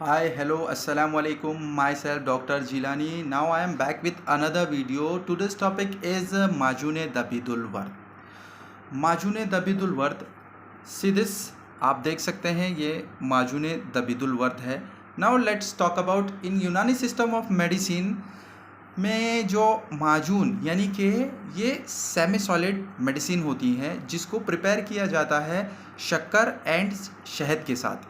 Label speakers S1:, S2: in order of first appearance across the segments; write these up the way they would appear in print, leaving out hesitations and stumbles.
S1: Hi, hello, assalamu alaikum. Myself, Dr. Jilani. Now I am back with another video. Today's topic is Majune Dabidul Ward. माजून दबीदुल वर्द see this आप देख सकते हैं ये माजून दबीदुल वर्द है. Now let's talk about in यूनानी सिस्टम ऑफ मेडिसिन में जो माजून यानी कि ये सेमी सॉलिड मेडिसिन होती हैं जिसको प्रिपेयर किया जाता है शक्कर एंड शहद के साथ.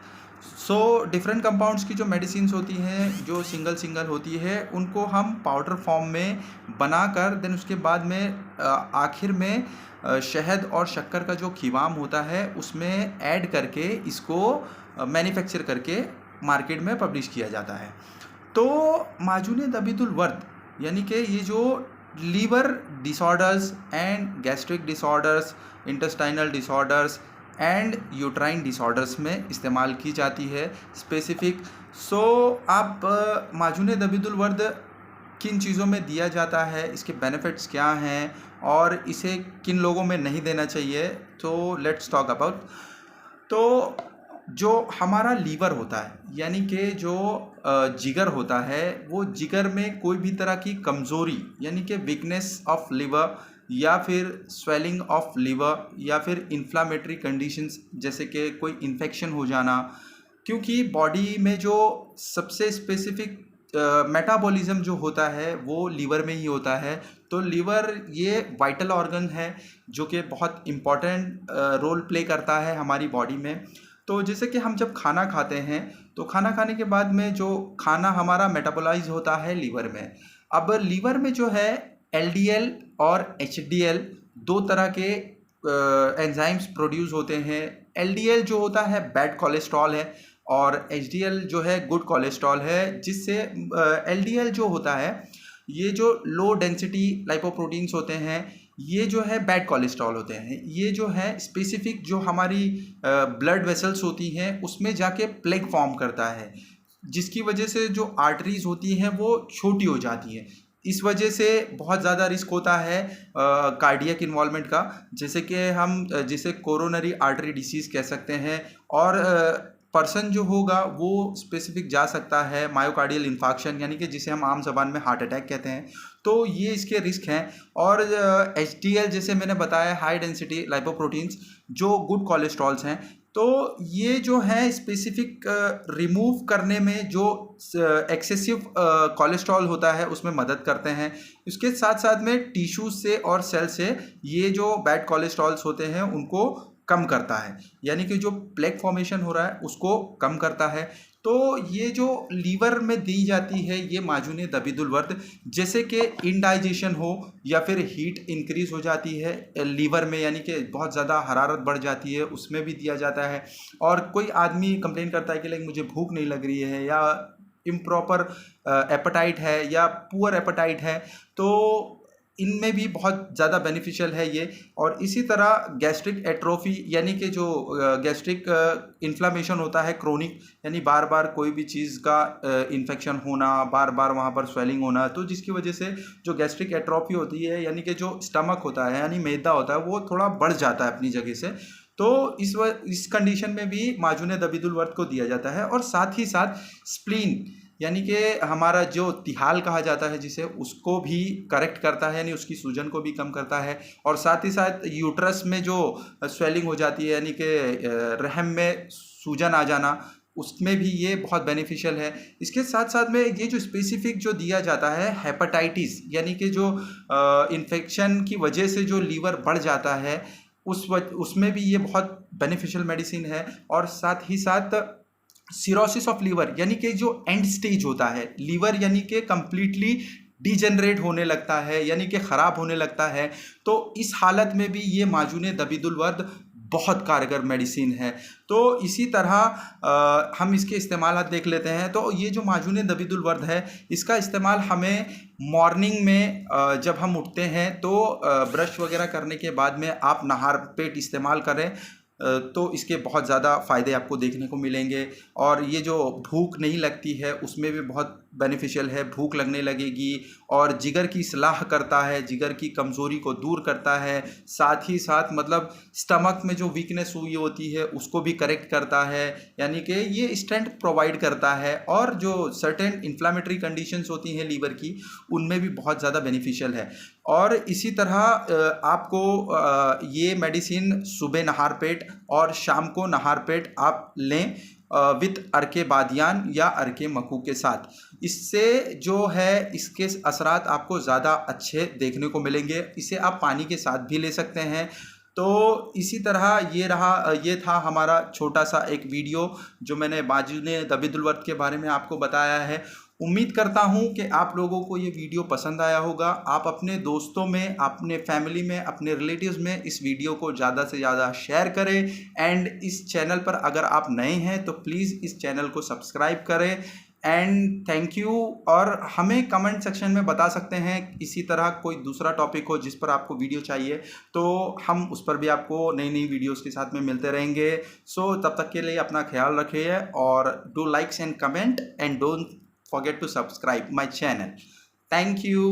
S1: सो डिफरेंट कंपाउंड्स की जो मेडिसिन्स होती हैं जो सिंगल सिंगल होती है उनको हम पाउडर फॉर्म में बनाकर देन उसके बाद में आखिर में शहद और शक्कर का जो खिवाम होता है उसमें ऐड करके इसको मैन्युफैक्चर करके मार्केट में पब्लिश किया जाता है. तो माजून दबीदुल वर्द यानी कि ये जो liver disorders and gastric disorders, intestinal disorders and uterine disorders में इस्तेमाल की जाती है स्पेसिफिक. सो आप माजून दबीदुल वर्द किन चीज़ों में दिया जाता है, इसके बेनिफिट्स क्या हैं और इसे किन लोगों में नहीं देना चाहिए, तो लेट्स टॉक अबाउट. तो जो हमारा लीवर होता है यानी कि जो जिगर होता है वो जिगर में कोई भी तरह की कमज़ोरी यानी कि वीकनेस ऑफ लिवर या फिर स्वेलिंग ऑफ लिवर या फिर इन्फ्लामेटरी कंडीशंस जैसे कि कोई इन्फेक्शन हो जाना, क्योंकि बॉडी में जो सबसे स्पेसिफिक मेटाबॉलिज्म जो होता है वो लीवर में ही होता है. तो लीवर ये वाइटल ऑर्गन है जो कि बहुत इम्पॉर्टेंट रोल प्ले करता है हमारी बॉडी में. तो जैसे कि हम जब खाना खाते हैं तो खाना खाने के बाद में जो खाना हमारा मेटाबोलाइज होता है लीवर में. अब लीवर में जो है एलडीएल और एचडीएल दो तरह के एंजाइम्स प्रोड्यूस होते हैं. एलडीएल जो होता है बैड कोलेस्ट्रॉल है और एचडीएल जो है गुड कोलेस्ट्रॉल है, जिससे एलडीएल जो होता है ये जो लो डेंसिटी लाइपोप्रोटीन्स होते हैं ये जो है बैड कोलेस्ट्रॉल होते हैं. ये जो है स्पेसिफिक जो हमारी ब्लड वेसल्स होती हैं उसमें जाके प्लेग फॉर्म करता है, जिसकी वजह से जो आर्टरीज होती हैं वो छोटी हो जाती हैं. इस वजह से बहुत ज़्यादा रिस्क होता है कार्डियक इन्वॉल्वमेंट का, जैसे कि हम जिसे कोरोनरी आर्टरी डिसीज़ कह सकते हैं. और पर्सन जो होगा वो स्पेसिफिक जा सकता है मायोकार्डियल इन्फाक्शन यानी कि जिसे हम आम ज़बान में हार्ट अटैक कहते हैं. तो ये इसके रिस्क हैं. और एचडीएल जैसे मैंने बताया हाई डेंसिटी लाइपोप्रोटीन्स जो गुड कोलेस्ट्रॉल्स हैं, तो ये जो है स्पेसिफिक रिमूव करने में जो एक्सेसिव कोलेस्ट्रॉल होता है उसमें मदद करते हैं. इसके साथ साथ में टिश्यूज से और सेल से ये जो बैड कोलेस्ट्रॉल्स होते हैं उनको कम करता है, यानी कि जो प्लेक फॉर्मेशन हो रहा है उसको कम करता है. तो ये जो लीवर में दी जाती है ये माजून दबीदुल वर्द, जैसे कि इंडाइजेशन हो या फिर हीट इंक्रीज हो जाती है लीवर में यानी कि बहुत ज़्यादा हरारत बढ़ जाती है उसमें भी दिया जाता है. और कोई आदमी कंप्लेन करता है कि लाइक मुझे भूख नहीं लग रही है या इम्प्रॉपर एपेटाइट है या पुअर एपेटाइट है, तो इनमें भी बहुत ज़्यादा बेनिफिशियल है ये. और इसी तरह गैस्ट्रिक एट्रोफी यानी कि जो गैस्ट्रिक इन्फ्लामेशन होता है क्रोनिक, यानी बार बार कोई भी चीज़ का इन्फेक्शन होना, बार बार वहाँ पर स्वेलिंग होना, तो जिसकी वजह से जो गैस्ट्रिक एट्रोफी होती है यानी कि जो स्टमक होता है यानी मैदा होता है वो थोड़ा बढ़ जाता है अपनी जगह से. तो इस कंडीशन में भी माजून दबीदुल वर्द को दिया जाता है. और साथ ही साथ स्प्लीन यानी कि हमारा जो तिहाल कहा जाता है जिसे, उसको भी करेक्ट करता है यानी उसकी सूजन को भी कम करता है. और साथ ही साथ यूट्रस में जो स्वेलिंग हो जाती है यानी कि रहम में सूजन आ जाना, उसमें भी ये बहुत बेनिफिशियल है. इसके साथ साथ में ये जो स्पेसिफिक जो दिया जाता है हेपेटाइटिस यानी कि जो इन्फेक्शन की वजह से जो लीवर बढ़ जाता है उसमें भी ये बहुत बेनिफिशियल मेडिसिन है. और साथ ही साथ सिरोसिस ऑफ लीवर यानी कि जो एंड स्टेज होता है लीवर यानी कि कंप्लीटली डिजेनरेट होने लगता है यानी कि ख़राब होने लगता है, तो इस हालत में भी ये माजून दबीदुल वर्द बहुत कारगर मेडिसिन है. तो इसी तरह हम इसके इस्तेमाल देख लेते हैं. तो ये जो माजून दबीदुल वर्द है इसका इस्तेमाल हमें मॉर्निंग में जब हम उठते हैं तो ब्रश वगैरह करने के बाद में आप नहार पेट इस्तेमाल करें तो इसके बहुत ज़्यादा फ़ायदे आपको देखने को मिलेंगे. और ये जो भूख नहीं लगती है उसमें भी बहुत बेनिफिशियल है, भूख लगने लगेगी और जिगर की इस्लाह करता है, जिगर की कमज़ोरी को दूर करता है, साथ ही साथ मतलब स्टमक में जो वीकनेस हुई होती है उसको भी करेक्ट करता है, यानी कि ये स्ट्रेंथ प्रोवाइड करता है। और जो सर्टेन इन्फ्लामेटरी कंडीशंस होती हैं लीवर की, उनमें भी बहुत ज़्यादा बेनिफिशियल है। और इसी तरह आपको ये मेडिसिन सुबह नहार पेट और शाम को नहार पेट आप लें विथ अर्के बादियान या अर्के मकू के साथ। इससे जो है इसके असरात आपको ज़्यादा अच्छे देखने को मिलेंगे। इसे आप पानी के साथ भी ले सकते हैं। तो इसी तरह ये था हमारा छोटा सा एक वीडियो जो मैंने माजूने दबिदुल वर्द के बारे में आपको बताया है। उम्मीद करता हूँ कि आप लोगों को ये वीडियो पसंद आया होगा। आप अपने दोस्तों में, अपने फैमिली में, अपने रिलेटिव्स में इस वीडियो को ज़्यादा से ज़्यादा शेयर करें। एंड इस चैनल पर अगर आप नए हैं तो प्लीज़ इस चैनल को सब्सक्राइब करें। And thank you. और हमें कमेंट सेक्शन में बता सकते हैं इसी तरह कोई दूसरा टॉपिक हो जिस पर आपको वीडियो चाहिए, तो हम उस पर भी आपको नई नई वीडियोस के साथ में मिलते रहेंगे। सो तब तक के लिए अपना ख्याल रखिए और do likes and comment and don't forget to subscribe my channel. Thank you.